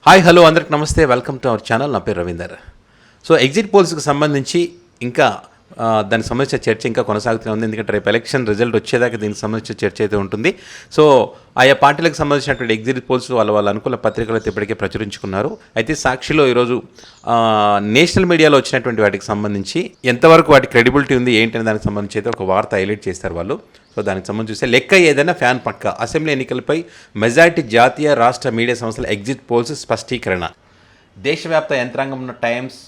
Hi hello అందరికి నమస్తే, welcome to our channel. నా పేరు రవీందర్. సో ఎగ్జిట్ పోల్స్కి సంబంధించి ఇంకా దానికి సంబంధించిన చర్చ ఇంకా కొనసాగుతూనే ఉంది. ఎందుకంటే రేపు ఎలక్షన్ రిజల్ట్ వచ్చేదాకా దీనికి సంబంధించిన చర్చ అయితే ఉంటుంది. సో ఆయా పార్టీలకు సంబంధించినటువంటి ఎగ్జిట్ పోల్స్ వాళ్ళ అనుకూల పత్రికలు అయితే ఇప్పటికే ప్రచురించుకున్నారు. అయితే సాక్షిలో ఈరోజు నేషనల్ మీడియాలో వచ్చినటువంటి వాటికి సంబంధించి ఎంతవరకు వాటి క్రెడిబిలిటీ ఉంది ఏంటనే దానికి సంబంధించి అయితే ఒక వార్త హైలైట్ చేస్తారు వాళ్ళు. సో దానికి సంబంధించి చూస్తే లెక్క ఏదైనా ఫ్యాన్ పక్క అసెంబ్లీ ఎన్నికలపై మెజారిటీ జాతీయ రాష్ట్ర మీడియా సంస్థల ఎగ్జిట్ పోల్స్ స్పష్టీకరణ. దేశవ్యాప్త యంత్రాంగం ఉన్న టైమ్స్,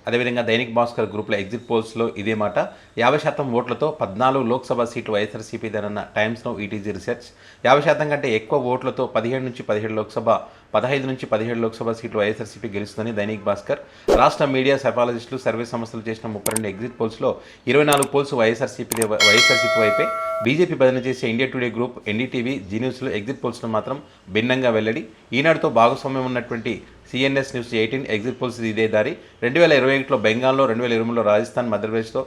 అదేవిధంగా దైనిక్ భాస్కర్ గ్రూప్ల ఎగ్జిట్ పోల్స్లో ఇదే మాట. 50% ఓట్లతో 14 లోక్సభ సీట్లు వైఎస్ఆర్సీపీదనన్న టైమ్స్ నౌ ఈటీజీ రీసెర్చ్. 50% కంటే ఎక్కువ ఓట్లతో 17 నుంచి 17 లోక్సభ, 15 నుంచి 17 లోక్సభ సీట్లు వైఎస్ఆర్సీపీ గెలుస్తుందని దైనిక్ భాస్కర్. రాష్ట్ర మీడియా సెఫాలజిస్టులు సర్వే సంస్థలు చేసిన 32 ఎగ్జిట్ పోల్స్లో 24 పోల్స్ వైఎస్ఆర్సీపీ వైపే. బీజేపీ బదిలీ చేసే India Today group, NDTV, Zee న్యూస్లో ఎగ్జిట్ పోల్స్లో మాత్రం భిన్నంగా వెల్లడి. ఈనాడుతో భాగస్వామ్యం ఉన్నటువంటి సిఎన్ఎస్ న్యూస్ 18 ఎగ్జిట్ పోల్స్ ఇదే దారి. 2021లో బెంగాల్లో, 2020లో రాజస్థాన్, మధ్యప్రదేశ్లో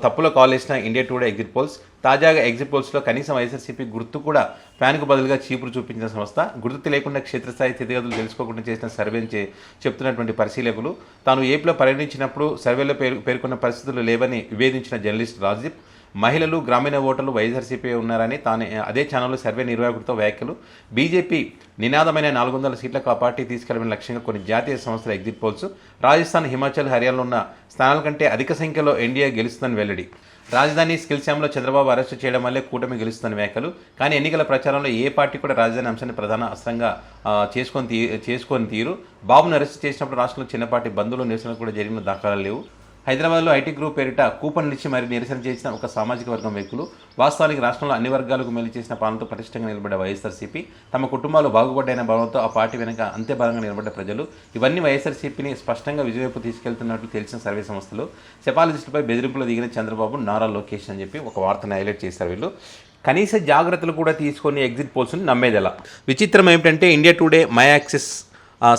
తప్పులో కాల్ చేసిన ఇండియా టుడే ఎగ్జిట్ పోల్స్. తాజాగా ఎగ్జిట్ పోల్స్లో కనీసం వైఎస్ఆర్సీపీ గుర్తు కూడా ఫ్యాన్కు బదులుగా చీపురు చూపించిన సంస్థ. గుర్తు లేకుండా క్షేత్రస్థాయి స్థితిగతులు తెలుసుకోకుండా చేసిన సర్వేని చెప్తున్నటువంటి పరిశీలకులు. తాను ఏపీలో పర్యటించినప్పుడు సర్వేలో పేర్కొన్న పరిస్థితులు లేవని విభేదించిన జర్నలిస్ట్ రాజీవ్. మహిళలు, గ్రామీణ ఓటర్లు వైఎస్ఆర్సీపీ ఉన్నారని తానే అదే ఛానల్లో సర్వే నిర్వాహకుడితో వ్యాఖ్యలు. బీజేపీ నినాదమైన 400 సీట్లకు ఆ పార్టీ తీసుకెళ్లమని లక్ష్యంగా కొన్ని జాతీయ సంస్థల ఎగ్జిట్ పోల్స్. రాజస్థాన్, హిమాచల్, హర్యానాలో ఉన్న స్థానాల కంటే అధిక సంఖ్యలో ఎన్డీఏ గెలుస్తుందని వెల్లడి. రాజధాని స్కిల్శామ్లో చంద్రబాబు అరెస్టు చేయడం వల్లే కూటమి గెలుస్తుందని వ్యాఖ్యలు. కానీ ఎన్నికల ప్రచారంలో ఏ పార్టీ కూడా రాజధాని అంశాన్ని ప్రధాన అస్త్రంగా చేసుకొని తీరు. బాబును అరెస్టు చేసినప్పుడు రాష్ట్రంలో చిన్నపాటి బంధువులు, నిరసనలు కూడా జరిగిన దాఖలాలు లేవు. హైదరాబాద్లో ఐటీ గ్రూప్ పేరిట కూపన్లు ఇచ్చి మరీ నిరసన చేసిన ఒక సామాజిక వర్గం వ్యక్తులు. వాస్తవానికి రాష్ట్రంలో అన్ని వర్గాలకు మేలు చేసిన పాలనతో పటిష్టంగా నిలబడ్డ వైఎస్ఆర్సీపీ, తమ కుటుంబాలు బాగుపడ్డైన భావంతో ఆ పార్టీ వెనుక అంతే బలంగా నిలబడ్డ ప్రజలు. ఇవన్నీ వైఎస్ఆర్సీపీని స్పష్టంగా విజయవైపు తీసుకెళ్తున్నట్లు తెలిసిన సర్వే సంస్థలు. సెఫాలజిస్టులపై బెదిరింపులో దిగిన చంద్రబాబు, నారా లోకేష్ అని చెప్పి ఒక వార్తను హైలైట్ చేశారు వీళ్ళు. కనీస జాగ్రత్తలు కూడా తీసుకొని ఎగ్జిట్ పోల్స్ని నమ్మేదెలా. విచిత్రం ఏమిటంటే ఇండియా టుడే మై యాక్సెస్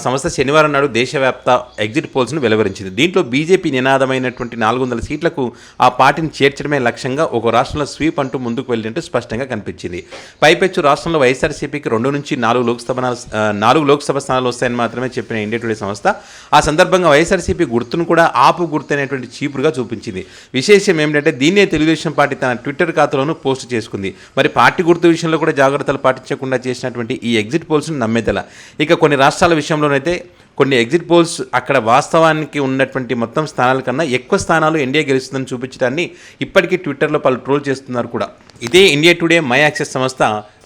సంస్థ శనివారం నాడు దేశవ్యాప్త ఎగ్జిట్ పోల్స్ను వెలువరించింది. దీంట్లో బీజేపీ నినాదమైనటువంటి 400 సీట్లకు ఆ పార్టీని చేర్చడమే లక్ష్యంగా ఒక రాష్ట్రంలో స్వీప్ అంటూ ముందుకు వెళ్ళినట్టు స్పష్టంగా కనిపించింది. పైపెచ్చు రాష్ట్రంలో వైఎస్ఆర్సీపీకి 2 నుంచి 4 లోక్సభ స్థానాలు వస్తాయని మాత్రమే చెప్పిన ఇండియా టుడే సంస్థ ఆ సందర్భంగా వైఎస్ఆర్సీపీ గుర్తును కూడా ఆపు గుర్తు అనేటువంటి చీపురుగా చూపించింది. విశేషం ఏమిటంటే దీన్నే తెలుగుదేశం పార్టీ తన ట్విట్టర్ ఖాతాలోనూ పోస్ట్ చేసుకుంది. మరి పార్టీ గుర్తు విషయంలో కూడా జాగ్రత్తలు పాటించకుండా చేసినటువంటి ఈ ఎగ్జిట్ పోల్స్ను నమ్మేదల. ఇక కొన్ని రాష్ట్రాల విషయంలోనైతే కొన్ని ఎగ్జిట్ పోల్స్ అక్కడ వాస్తవానికి ఉన్నటువంటి మొత్తం స్థానాల కన్నా ఎక్కువ స్థానాలు ఎన్డీఏ గెలుస్తుందని చూపించడాన్ని ఇప్పటికీ ట్విట్టర్లో పలు ట్రోల్ చేస్తున్నారు కూడా. ఇదే ఇండియా టుడే మై యాక్సెస్ సంస్థ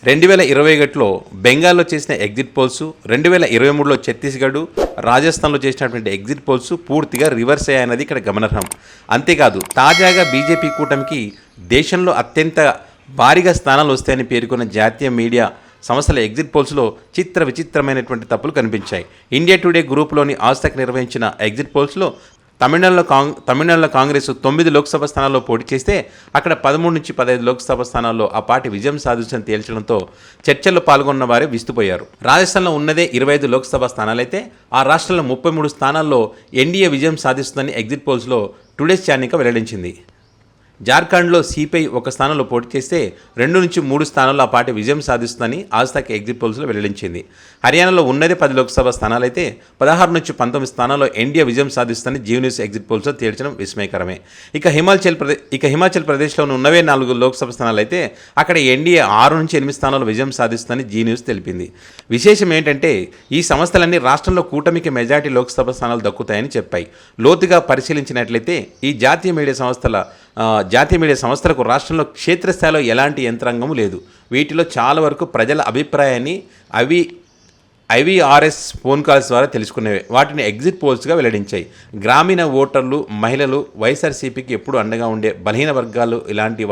2021లో బెంగాల్లో చేసిన ఎగ్జిట్ పోల్స్, 2023లో ఛత్తీస్గఢ్, రాజస్థాన్లో చేసినటువంటి ఎగ్జిట్ పోల్స్ పూర్తిగా రివర్స్ అయ్యాయన్నది ఇక్కడ గమనార్హం. అంతేకాదు తాజాగా బీజేపీ కూటమికి దేశంలో అత్యంత భారీగా స్థానాలు వస్తాయని పేర్కొన్న జాతీయ మీడియా సంస్థల ఎగ్జిట్ పోల్స్లో విచిత్రమైనటువంటి తప్పులు కనిపించాయి. ఇండియా టుడే గ్రూప్లోని ఆజ్తక్ నిర్వహించిన ఎగ్జిట్ పోల్స్లో తమిళనాడులో కాంగ్రెస్ 9 లోక్సభ స్థానాల్లో పోటీ చేస్తే అక్కడ 13 నుంచి 15 లోక్సభ స్థానాల్లో ఆ పార్టీ విజయం సాధించని తేల్చడంతో చర్చల్లో పాల్గొన్న వారే విస్తుపోయారు. రాజస్థాన్లో ఉన్నదే 25 లోక్సభ స్థానాలైతే ఆ రాష్ట్రంలో 33 స్థానాల్లో ఎన్డీఏ విజయం సాధిస్తుందని ఎగ్జిట్ పోల్స్లో టుడేస్ ఛానల్ వెల్లడించింది. జార్ఖండ్లో సిపిఐ 1 స్థానంలో పోటీ చేస్తే 2 నుంచి 3 స్థానాల్లో ఆ పార్టీ విజయం సాధిస్తుందని ఆజ్తక్ ఎగ్జిట్ పోల్స్లో వెల్లడించింది. హర్యానాలో ఉన్నదే 10 లోక్సభ స్థానాలైతే 16 నుంచి 19 స్థానాల్లో ఎన్డీఏ విజయం సాధిస్తుందని జీ న్యూస్ ఎగ్జిట్ పోల్స్లో తేల్చడం విస్మయకరమే. ఇక హిమాచల్ ప్రదేశ్లో ఉన్నవే 4 లోక్సభ స్థానాలైతే అక్కడ ఎన్డీఏ 6 నుంచి 8 స్థానాల్లో విజయం సాధిస్తుందని జీ న్యూస్ తెలిపింది. విశేషం ఏంటంటే ఈ సంస్థలన్నీ రాష్ట్రంలో కూటమికి మెజారిటీ లోక్సభ స్థానాలు దక్కుతాయని చెప్పాయి. లోతుగా పరిశీలించినట్లయితే ఈ జాతీయ మీడియా సంస్థలకు రాష్ట్రంలో క్షేత్రస్థాయిలో ఎలాంటి యంత్రాంగం లేదు. వీటిలో చాలా వరకు ప్రజల అభిప్రాయాన్ని ఐవీఆర్ఎస్ ఫోన్ కాల్స్ ద్వారా తెలుసుకునేవి. వాటిని ఎగ్జిట్ పోల్స్గా వెల్లడించాయి. గ్రామీణ ఓటర్లు, మహిళలు, వైఎస్ఆర్సీపీకి ఎప్పుడు అండగా ఉండే బలహీన వర్గాలు ఇలాంటి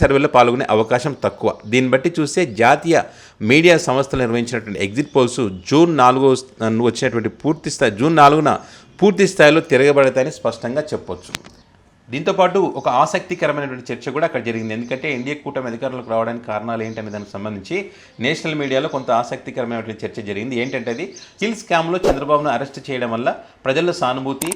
సర్వేల్లో పాల్గొనే అవకాశం తక్కువ. దీన్ని బట్టి చూస్తే జాతీయ మీడియా సంస్థలు నిర్వహించినటువంటి ఎగ్జిట్ పోల్స్ జూన్ 4న పూర్తి స్థాయిలో తిరగబడతాయని స్పష్టంగా చెప్పొచ్చు. దీంతోపాటు ఒక ఆసక్తికరమైనటువంటి చర్చ కూడా అక్కడ జరిగింది. ఎందుకంటే ఎన్డీఏ కూటమి అధికారంలోకి రావడానికి కారణాలు ఏంటనే దానికి సంబంధించి నేషనల్ మీడియాలో కొంత ఆసక్తికరమైనటువంటి చర్చ జరిగింది. ఏంటంటే అది హిల్ స్కామ్లో చంద్రబాబును అరెస్ట్ చేయడం వల్ల ప్రజల్లో సానుభూతి,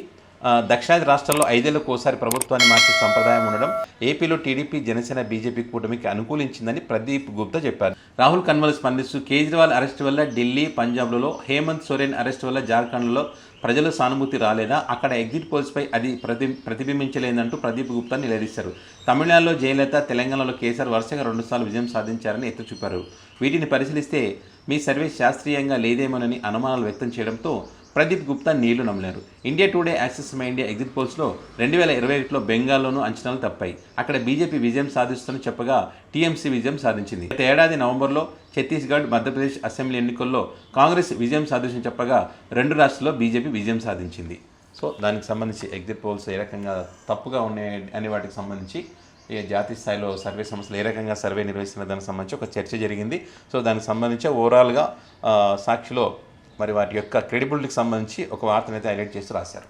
దక్షిణాది రాష్ట్రాల్లో 5 ఏళ్లకు ఒకసారి ప్రభుత్వాన్ని మార్చే సంప్రదాయం ఉండడం ఏపీలో టీడీపీ, జనసేన, బీజేపీ కూటమికి అనుకూలించిందని ప్రదీప్ గుప్తా చెప్పారు. రాహుల్ కన్వల్ స్పందిస్తూ కేజ్రీవాల్ అరెస్ట్ వల్ల ఢిల్లీ, పంజాబ్లలో, హేమంత్ సోరెన్ అరెస్ట్ వల్ల జార్ఖండ్లో ప్రజల సానుభూతి రాలేదా? అక్కడ ఎగ్జిట్ పోల్స్పై అది ప్రతిబింబించలేదంటూ ప్రదీప్ గుప్తా నిలదీశారు. తమిళనాడులో జయలలిత, తెలంగాణలో కేసీఆర్ వరుసగా 2 సార్లు విజయం సాధించారని ఎత్తి చూపారు. వీటిని పరిశీలిస్తే మీ సర్వే శాస్త్రీయంగా లేదేమోనని అనుమానాలు వ్యక్తం చేయడంతో ప్రదీప్ గుప్తా నీళ్లు నమ్మలేరు. India Today, Axis My India exit పోల్స్లో 2021లో బెంగాల్లోనూ అంచనాలు తప్పాయి. అక్కడ బీజేపీ విజయం సాధిస్తుందని చెప్పగా టీఎంసీ విజయం సాధించింది. గత ఏడాది నవంబర్లో ఛత్తీస్గఢ్, మధ్యప్రదేశ్ అసెంబ్లీ ఎన్నికల్లో కాంగ్రెస్ విజయం సాధించిన చెప్పగా 2 రాష్ట్రాల్లో బీజేపీ విజయం సాధించింది. సో దానికి సంబంధించి ఎగ్జిట్ పోల్స్ ఏ రకంగా తప్పుగా ఉన్నాయి అనే వాటికి సంబంధించి జాతీయ స్థాయిలో సర్వే సంస్థలు ఏ రకంగా సర్వే నిర్వహిస్తున్న దానికి సంబంధించి ఒక చర్చ జరిగింది. సో దానికి సంబంధించి ఓవరాల్గా సాక్షిలో మరి వాటి యొక్క క్రెడిబిలిటీకి సంబంధించి ఒక వార్తనైతే హైలైట్ చేసి రాశారు.